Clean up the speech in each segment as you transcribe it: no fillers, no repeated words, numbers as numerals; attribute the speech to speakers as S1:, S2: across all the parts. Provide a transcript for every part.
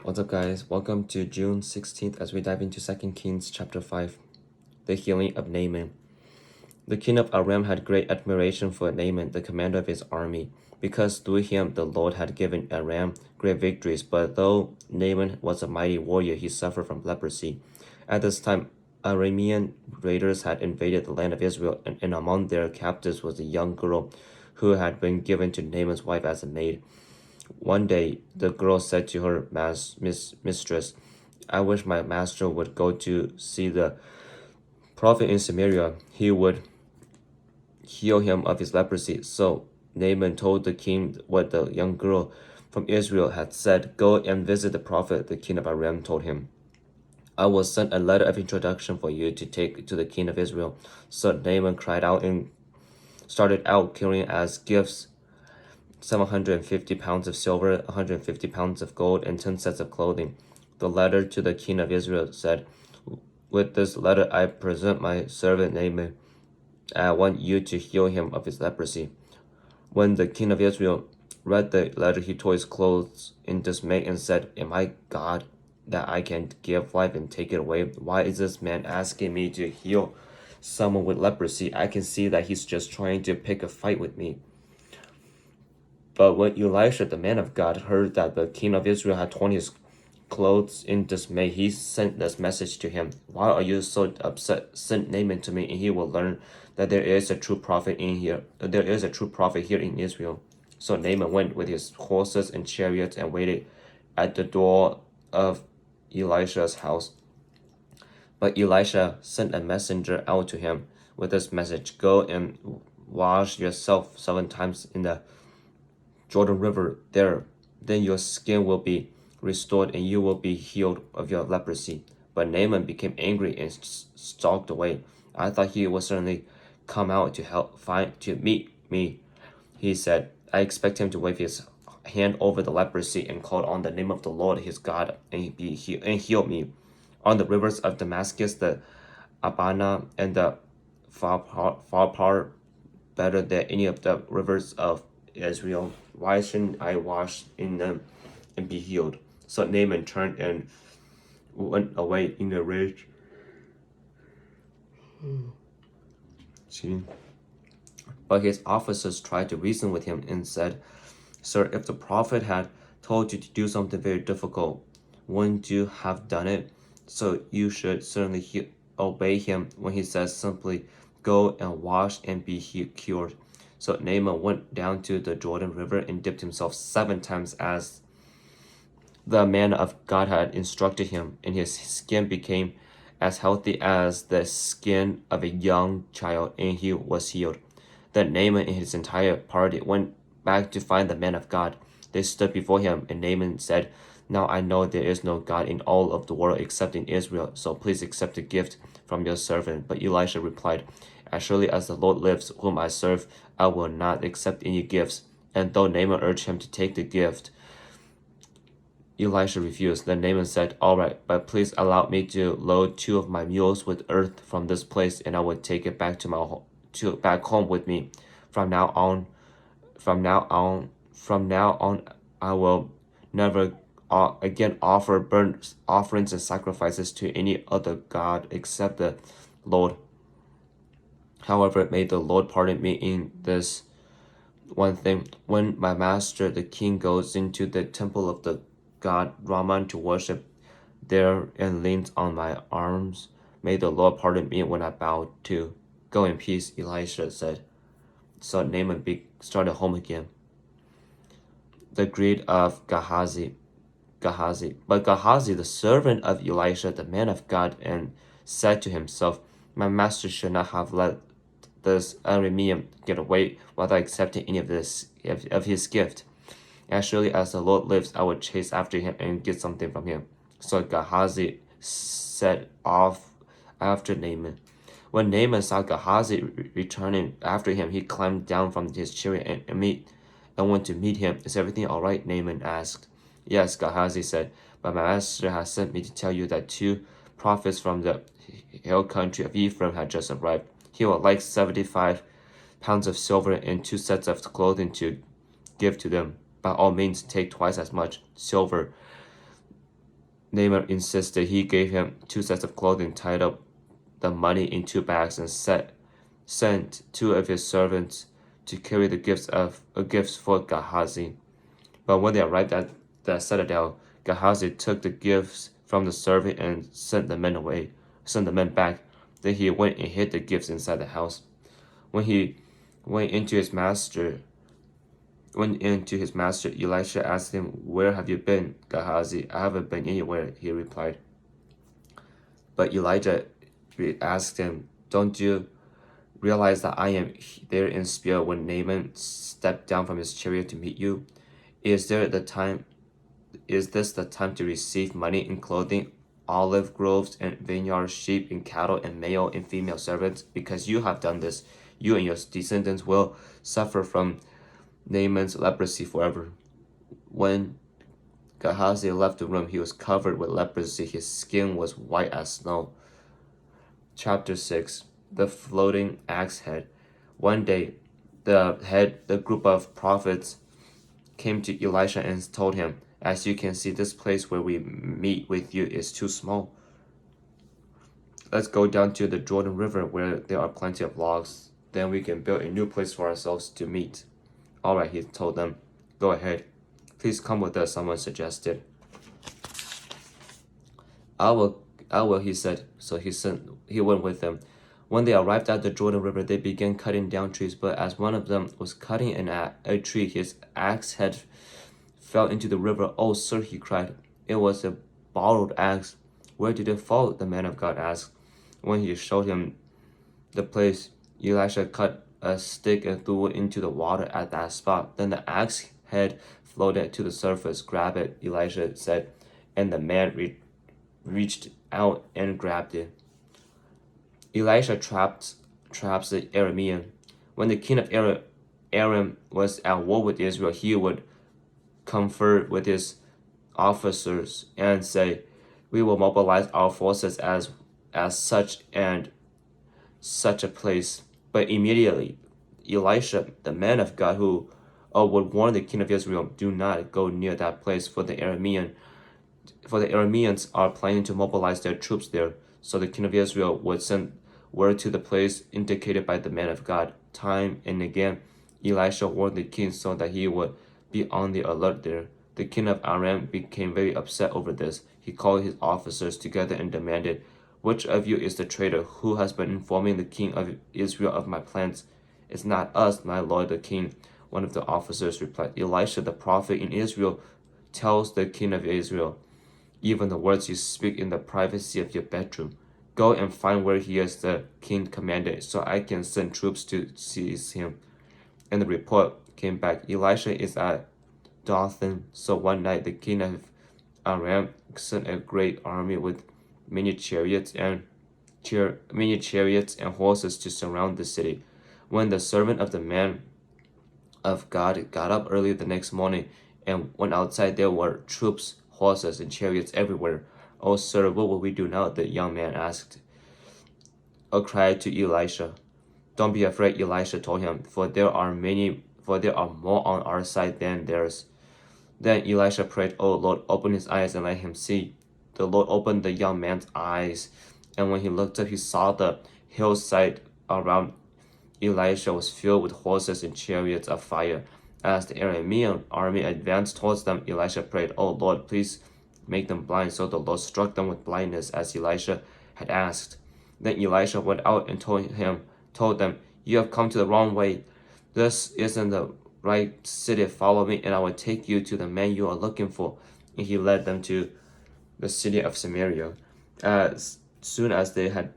S1: What's up, guys? Welcome to June 16th as we dive into 2 Kings chapter 5, the healing of Naaman. The king of Aram had great admiration for Naaman, the commander of his army, because through him the Lord had given Aram great victories. But though Naaman was a mighty warrior, he suffered from leprosy. At this time, Aramean raiders had invaded the land of Israel, and among their captives was a young girl who had been given to Naaman's wife as a maid. One day, the girl said to her mistress, "I wish my master would go to see the prophet in Samaria. He would heal him of his leprosy." So Naaman told the king what the young girl from Israel had said. "Go and visit the prophet," the king of Aram told him. "I will send a letter of introduction for you to take to the king of Israel." So Naaman cried out and started out carrying as gifts 750 pounds of silver, 150 pounds of gold, and 10 sets of clothing. The letter to the king of Israel said, "With this letter I present my servant Naaman. I want you to heal him of his leprosy." When the king of Israel read the letter, he tore his clothes in dismay and said, "Am I God that I can give life and take it away? Why is this man asking me to heal someone with leprosy? I can see that he's just trying to pick a fight with me." But when Elisha, the man of God, heard that the king of Israel had torn his clothes in dismay, he sent this message to him: "Why are you so upset? Send Naaman to me, and he will learn that there is a true prophet here in Israel." So Naaman went with his horses and chariots and waited at the door of Elisha's house. But Elisha sent a messenger out to him with this message: "Go and wash yourself 7 times in the Jordan River then your skin will be restored and you will be healed of your leprosy." But Naaman became angry and stalked away. "I thought he would certainly come out to meet me," he said. "I expect him to wave his hand over the leprosy and call on the name of the Lord his God and heal me." On the rivers of Damascus, the Abana and the Pharpar, better than any of the rivers of Israel. Why shouldn't I wash in them and be healed?" So Naaman turned and went away in a rage. But his officers tried to reason with him and said, "Sir, if the prophet had told you to do something very difficult, wouldn't you have done it? So you should certainly obey him when he says simply, 'Go and wash and be cured.'" So Naaman went down to the Jordan River and dipped himself 7 times as the man of God had instructed him, and his skin became as healthy as the skin of a young child, and he was healed. Then Naaman and his entire party went back to find the man of God. They stood before him, and Naaman said, "Now I know there is no God in all of the world except in Israel, so please accept a gift from your servant." But Elisha replied, "As surely as the Lord lives, whom I serve, I will not accept any gifts." And though Naaman urged him to take the gift, Elisha refused. Then Naaman said, "All right, but please allow me to load 2 of my mules with earth from this place, and I will take it back back home with me. From now on, I will never again offer burnt offerings and sacrifices to any other god except the Lord. However, may the Lord pardon me in this one thing. When my master, the king, goes into the temple of the god Raman to worship there and leans on my arms, may the Lord pardon me when I bow to." "Go in peace," Elisha said. So Naaman started home again. The greed of Gehazi. But Gehazi, the servant of Elisha, the man of God, and said to himself, "My master should not have let this Aramean get away without accepting any of his gift. As surely as the Lord lives, I will chase after him and get something from him." So Gehazi set off after Naaman. When Naaman saw Gehazi returning after him, he climbed down from his chariot and went to meet him. "Is everything all right?" Naaman asked. "Yes," Gehazi said, "but my master has sent me to tell you that 2 prophets from the hill country of Ephraim had just arrived. He would like 75 pounds of silver and 2 sets of clothing to give to them. By all means, take twice as much silver Naaman insisted. He gave him 2 sets of clothing, tied up the money in 2 bags, and sent 2 of his servants to carry the gifts for Gehazi. But when they arrived at the citadel, Gehazi took the gifts from the servant and sent the men back. Then he went and hid the gifts inside the house. When he went into his master, Elisha asked him, "Where have you been, Gehazi?" "I haven't been anywhere," he replied. But Elijah asked him, "Don't you realize that I am there in spirit when Naaman stepped down from his chariot to meet you? Is this the time to receive money and clothing, olive groves and vineyards, sheep and cattle and male and female servants? Because you have done this, you and your descendants will suffer from Naaman's leprosy forever." When Gehazi left the room, he was covered with leprosy. His skin was white as snow. Chapter 6. The floating axe head. One day, the group of prophets came to Elisha and told him, "As you can see, this place where we meet with you is too small. Let's go down to the Jordan River where there are plenty of logs. Then we can build a new place for ourselves to meet." "All right," he told them. "Go ahead. Please come with us," someone suggested. I will, he said. So he went with them. When they arrived at the Jordan River, they began cutting down trees. But as one of them was cutting a tree, his axe head fell into the river. "Oh, sir," he cried. "It was a borrowed axe." "Where did it fall?" the man of God asked. When he showed him the place, Elisha cut a stick and threw it into the water at that spot. Then the axe head floated to the surface. "Grab it," Elisha said, and the man reached out and grabbed it. Elisha traps the Aramean. When the king of Aram was at war with Israel, he would confer with his officers and say, "We will mobilize our forces as such and such a place." But immediately, Elisha, the man of God, who would warn the king of Israel, "Do not go near that place, for the Arameans are planning to mobilize their troops there." So the king of Israel would send word to the place indicated by the man of God. Time and again, Elisha warned the king so that he would be on the alert there. The king of Aram became very upset over this. He called his officers together and demanded, "Which of you is the traitor who has been informing the king of Israel of my plans?" "It's not us, my lord the king," one of the officers replied. "Elisha, the prophet in Israel, tells the king of Israel, even the words you speak in the privacy of your bedroom. Go and find where he is," the king commanded, "so I can send troops to seize him." And the report came back, "Elisha is at Dothan." So one night the king of Aram sent a great army with many chariots and horses to surround the city. When the servant of the man of God got up early the next morning and went outside, there were troops, horses, and chariots everywhere. "Oh, sir, what will we do now?" the young man asked, or cried to Elisha. "Don't be afraid," Elisha told him, for there are more on our side than theirs." Then Elisha prayed, "Oh Lord, open his eyes and let him see." The Lord opened the young man's eyes, and when he looked up, he saw the hillside around Elisha was filled with horses and chariots of fire. As the Aramean army advanced towards them, Elisha prayed, "Oh Lord, please make them blind." So the Lord struck them with blindness as Elisha had asked. Then Elisha went out and told them, "You have come to the wrong way. This isn't the right city. Follow me, and I will take you to the man you are looking for." And he led them to the city of Samaria. As soon as they had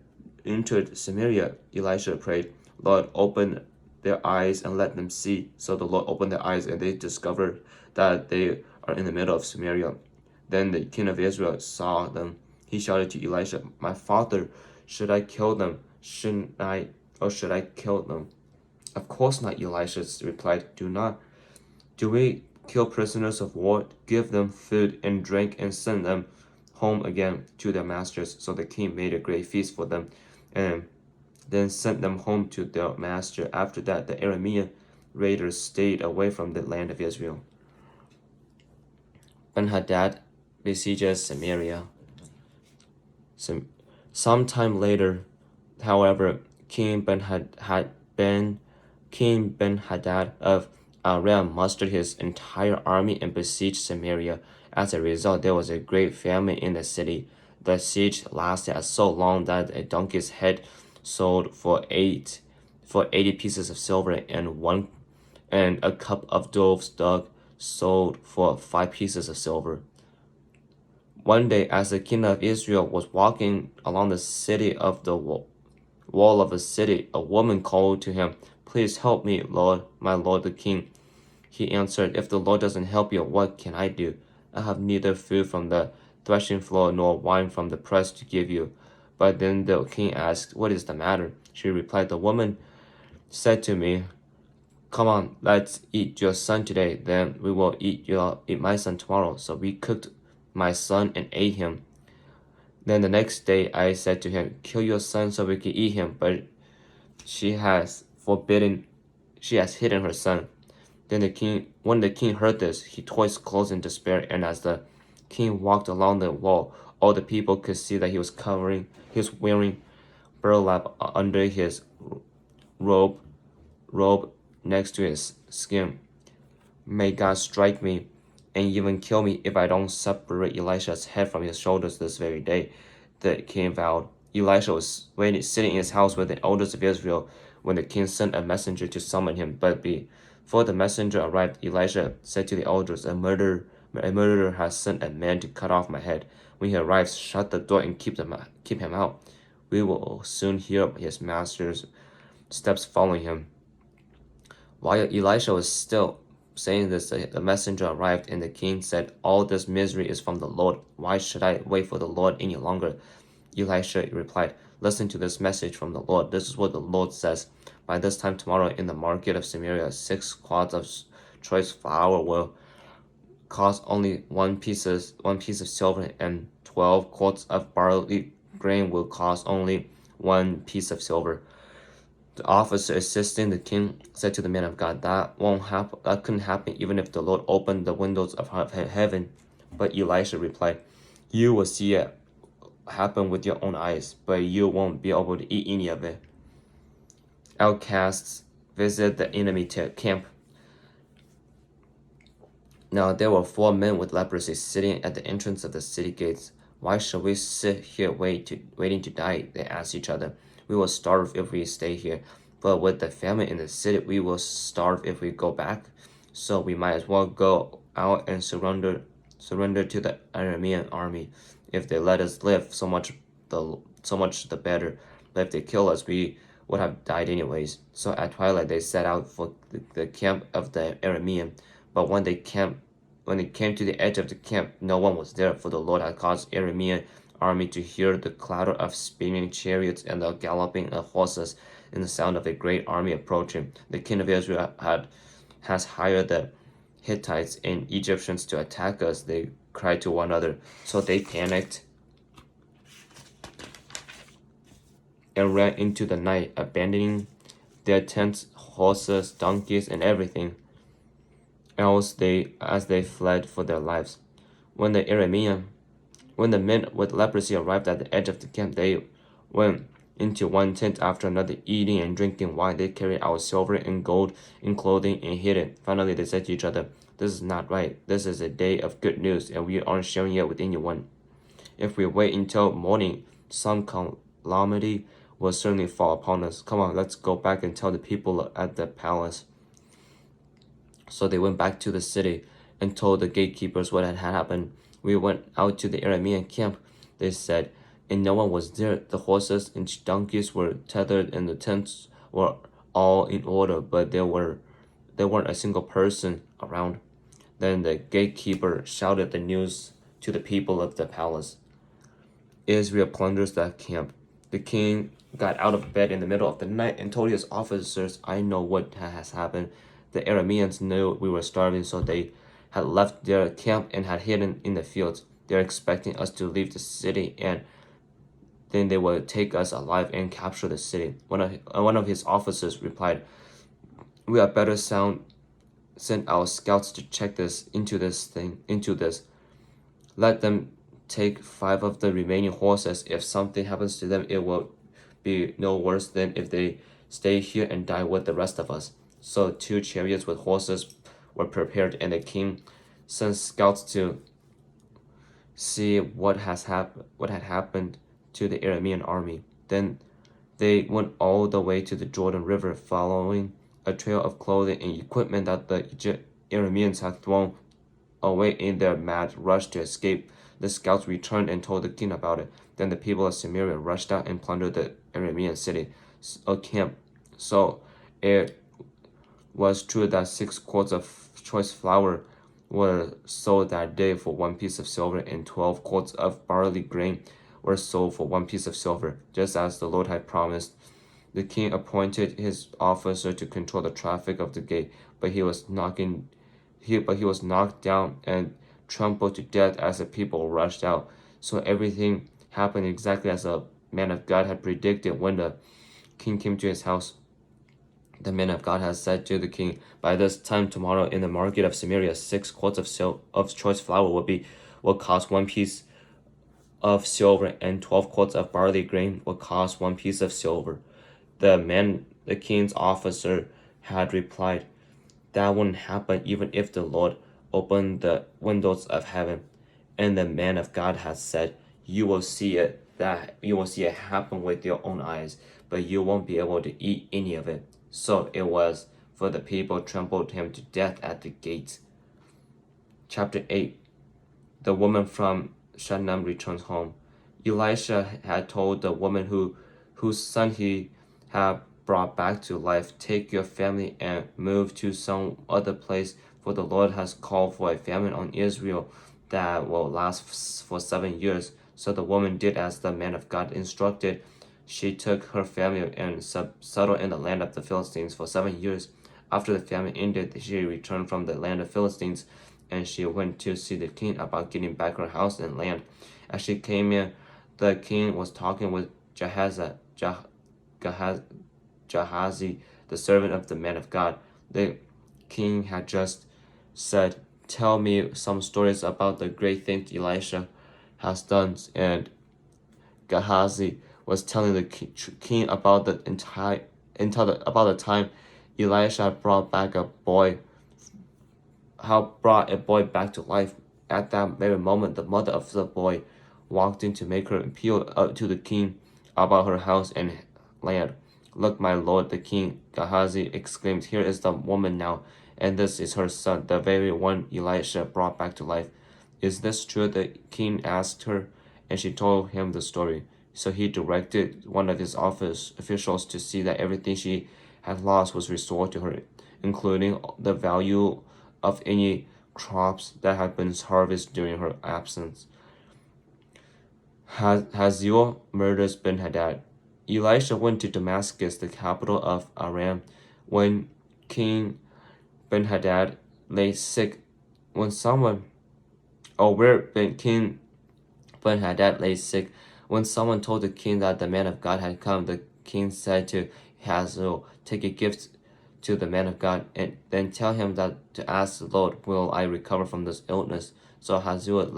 S1: entered Samaria, Elisha prayed, "Lord, open their eyes and let them see." So the Lord opened their eyes, and they discovered that they are in the middle of Samaria. Then the king of Israel saw them. He shouted to Elisha, "My father, should I kill them? Should I kill them?" "Of course not," Elisha replied. "Do not. Do we kill prisoners of war? Give them food and drink and send them home again to their masters." So the king made a great feast for them and then sent them home to their master. After that, the Aramean raiders stayed away from the land of Israel. Ben-Hadad besieges Samaria. Sometime later, however, King Ben-Hadad of Aram mustered his entire army and besieged Samaria. As a result, there was a great famine in the city. The siege lasted so long that a donkey's head sold for 80 pieces of silver, and a cup of dove's dung sold for 5 pieces of silver. One day, as the king of Israel was walking along the city of the wall of a city, a woman called to him, "Please help me, Lord, my lord the king." He answered, "If the Lord doesn't help you, what can I do? I have neither food from the threshing floor nor wine from the press to give you." But then the king asked, "What is the matter?" She replied, "The woman said to me, 'Come on, let's eat your son today, then we will eat my son tomorrow.' So we cooked my son and ate him. Then the next day I said to him, 'Kill your son so we can eat him,' but she has hidden her son." When the king heard this, he tore his clothes in despair, and as the king walked along the wall, all the people could see that he was wearing burlap under his robe next to his skin. "May God strike me and even kill me if I don't separate Elisha's head from his shoulders this very day," the king vowed. Elisha was sitting in his house with the elders of Israel when the king sent a messenger to summon him. But before the messenger arrived, Elisha said to the elders, A murderer has sent a man to cut off my head. When he arrives, shut the door and keep him out. We will soon hear his master's steps following him." While Elisha was still saying this, the messenger arrived, and the king said, "All this misery is from the Lord. Why should I wait for the Lord any longer?" Elisha replied, "Listen to this message from the Lord. This is what the Lord says. By this time tomorrow in the market of Samaria, 6 clods of choice flour will cost only one piece of silver, and 12 quarts of barley grain will cost only 1 piece of silver." The officer assisting the king said to the man of God, "That won't happen. That couldn't happen even if the Lord opened the windows of heaven." But Elisha replied, "You will see it happen with your own eyes, but you won't be able to eat any of it." Outcasts visit the enemy camp. Now there were 4 men with leprosy sitting at the entrance of the city gates. "Why should we sit here waiting to die?" they asked each other. "We will starve if we stay here, but with the famine in the city, we will starve if we go back. So we might as well go out and surrender to the Aramean army. If they let us live, so much the better. But if they kill us, we would have died anyways." So at twilight they set out for the camp of the Aramean. But when they came to the edge of the camp, no one was there, for the Lord had caused Aramean army to hear the clatter of spinning chariots and the galloping of horses, and the sound of a great army approaching. The king of Israel has hired the Hittites and Egyptians to attack us, they cried to one another. So they panicked and ran into the night, abandoning their tents, horses, donkeys, and everything else as they fled for their lives. When the men with leprosy arrived at the edge of the camp, they went into one tent after another, eating and drinking wine. They carried out silver and gold in clothing and hid it. Finally, they said to each other, "This is not right. This is a day of good news, and we aren't sharing it with anyone. If we wait until morning, some calamity will certainly fall upon us. Come on, let's go back and tell the people at the palace." So they went back to the city and told the gatekeepers what had happened. "We went out to the Aramean camp," they said, "and no one was there. The horses and donkeys were tethered and the tents were all in order, but there weren't a single person around." Then the gatekeeper shouted the news to the people of the palace. Israel plunders the camp. The king got out of bed in the middle of the night and told his officers, "I know what has happened. The Arameans knew we were starving, so they had left their camp and had hidden in the fields. They're expecting us to leave the city, and then they will take us alive and capture the city." One of his officers replied, "We had better send our scouts to check into this. Let them take 5 of the remaining horses. If something happens to them, it will be no worse than if they stay here and die with the rest of us." So 2 chariots with horses were prepared, and the king sent scouts to see what had happened to the Aramean army. Then they went all the way to the Jordan River, following a trail of clothing and equipment that the Arameans had thrown away in their mad rush to escape. The scouts returned and told the king about it. Then the people of Samaria rushed out and plundered the Aramean city, a camp. So it was true that 6 quarts of choice flour were sold that day for 1 piece of silver, and 12 quarts of barley grain were sold for 1 piece of silver, just as the Lord had promised. The king appointed his officer to control the traffic of the gate, but he was knocked down and trampled to death as the people rushed out. So everything happened exactly as the man of God had predicted. When the king came to his house, the man of God had said to the king, "By this time tomorrow in the market of Samaria, 6 quarts of choice flour will cost 1 piece of silver, and 12 quarts of barley grain will cost 1 piece of silver." The king's officer had replied, "That wouldn't happen even if the Lord opened the windows of heaven." And the man of God had said, you will see it happen with your own eyes, but you won't be able to eat any of it." So it was, for the people trampled him to death at the gates. Chapter 8. The woman from Shunem returns home. Elisha had told the woman whose son he had brought back to life, "Take your family and move to some other place, for the Lord has called for a famine on Israel that will last for 7 years." So the woman did as the man of God instructed. She took her family and settled in the land of the Philistines for 7 years. After the famine ended, she returned from the land of Philistines, and she went to see the king about getting back her house and land. As she came in, the king was talking with Gehazi, the servant of the man of God. The king had just said, "Tell me some stories about the great things Elisha has done." And Gehazi was telling the king about the about the time Elisha brought a boy back to life. At that very moment, the mother of the boy walked in to make her appeal to the king about her house and land. "Look, my lord, the king," Gehazi exclaimed, "here is the woman now, and this is her son, the very one Elisha brought back to life." "Is this true?" the king asked her, and she told him the story. So he directed one of his officials to see that everything she had lost was restored to her, including the value of any crops that had been harvested during her absence. Hazael murders Ben-Hadad. Elisha went to Damascus, the capital of Aram, when King Ben-Hadad lay sick. King Ben-Hadad lay sick. When someone told the king that the man of God had come, the king said to Hazael, "Take a gift to the man of God, and then tell him that to ask the Lord, will I recover from this illness?" So Hazael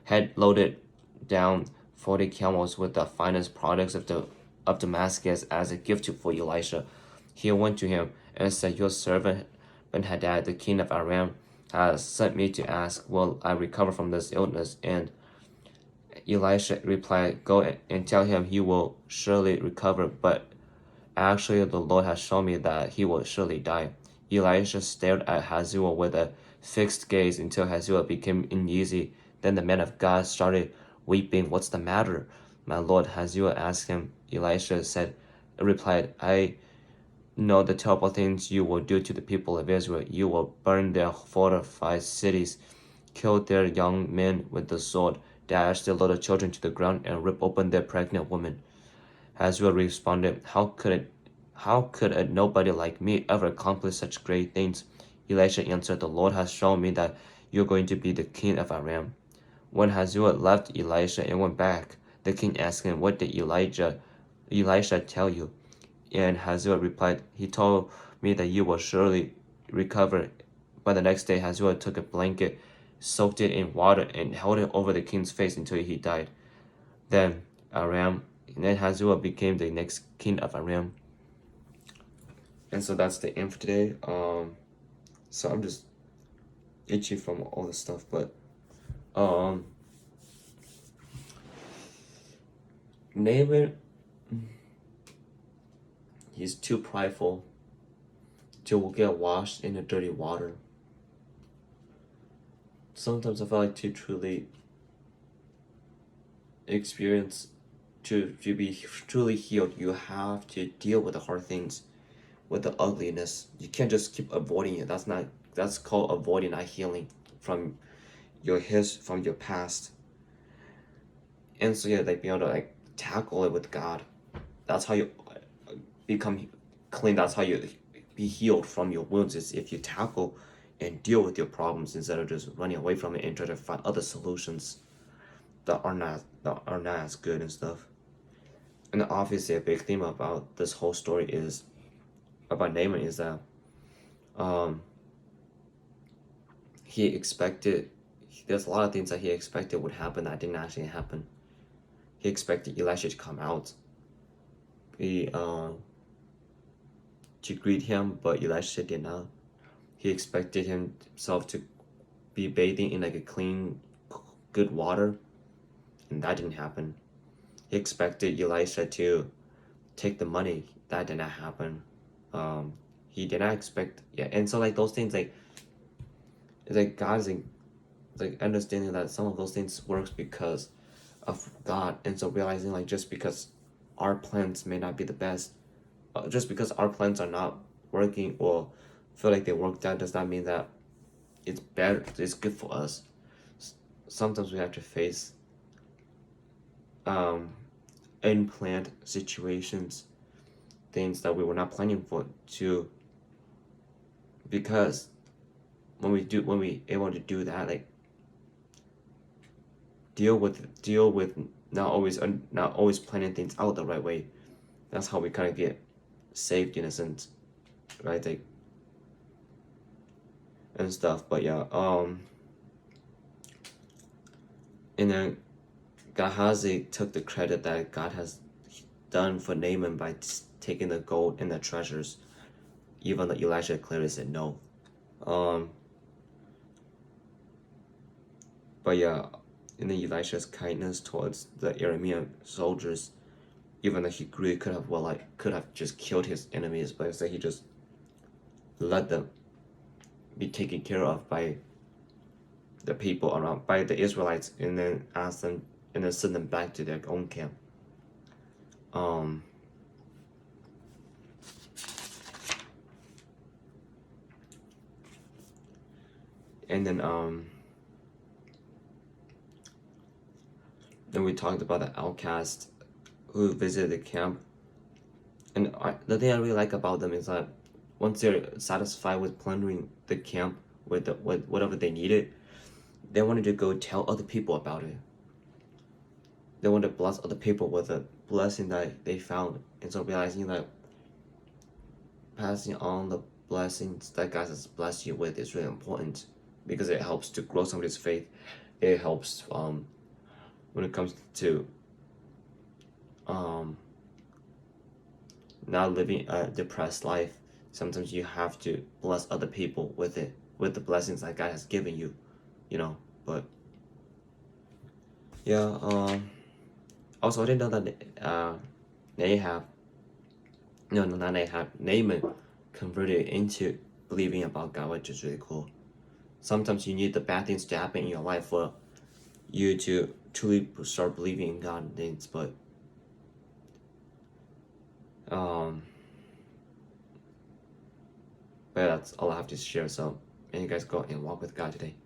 S1: had loaded down 40 camels with the finest products of Damascus as a gift for Elisha. He went to him and said, "Your servant Ben-Hadad, the king of Aram, has sent me to ask, will I recover from this illness?" And Elisha replied, "Go and tell him he will surely recover, but actually the Lord has shown me that he will surely die." Elisha stared at Hazael with a fixed gaze until Hazael became uneasy. Then the man of God started weeping. "What's the matter, my lord?" Hazael asked him. Elisha replied, "I know the terrible things you will do to the people of Israel. You will burn their fortified cities, kill their young men with the sword, dash their little children to the ground, and rip open their pregnant women." Hazael responded, How could a nobody like me ever accomplish such great things?" Elisha answered, "The Lord has shown me that you're going to be the king of Aram." When Hazael left Elisha and went back, the king asked him, "What did Elisha tell you?" And Hazael replied, "He told me that you will surely recover." By the next day, Hazael took a blanket soaked it in water, and held it over the king's face until he died. Then Aram, and then Hazael became the next king of Aram. And so that's the end for today. So I'm just itchy from all this stuff, but Naaman, he's too prideful to get washed in the dirty water. Sometimes I feel like to truly experience, to be truly healed, you have to deal with the hard things, with the ugliness. You can't just keep avoiding it. That's called avoiding, not healing from from your past. And so yeah, like being able to like tackle it with God. That's how you become clean. That's how you be healed from your wounds, is if you tackle and deal with your problems instead of just running away from it and try to find other solutions that are not as good and stuff. And obviously a big theme about this whole story is about Naaman is that he expected, there's a lot of things that he expected would happen that didn't actually happen. He expected Elisha to come out, to greet him, but Elisha did not. He expected himself to be bathing in like a clean, good water, and that didn't happen. He expected Elisha to take the money. That did not happen. He did not expect, yeah. And so like those things, like it's like God's like understanding that some of those things works because of God, and so realizing like just because our plans may not be the best, just because our plans are not working or feel like they worked out, does not mean that it's better, it's good for us. Sometimes we have to face unplanned situations, things that we were not planning for, to because when we able to do that, like deal with not always planning things out the right way. That's how we kind of get saved in a sense, right? Like and stuff. But yeah, and then Gehazi took the credit that God has done for Naaman by taking the gold and the treasures, even though Elisha clearly said no. But yeah, and then Elisha's kindness towards the Aramean soldiers, even though he really could have just killed his enemies, but instead he just let them be taken care of by the people around, by the Israelites, and then ask them and then send them back to their own camp. And then we talked about the outcast who visited the camp. And the thing I really like about them is that once they're satisfied with plundering the camp with whatever they needed, they wanted to go tell other people about it. They wanted to bless other people with the blessing that they found. And so realizing that passing on the blessings that God has blessed you with is really important, because it helps to grow somebody's faith. It helps when it comes to not living a depressed life. Sometimes you have to bless other people with it, with the blessings that God has given you, but yeah. Also, I didn't know that Nahab, no, not Nahab, Naaman converted into believing about God, which is really cool. Sometimes you need the bad things to happen in your life for you to truly start believing in God and things, but that's all I have to share. So, and you guys go and walk with God today.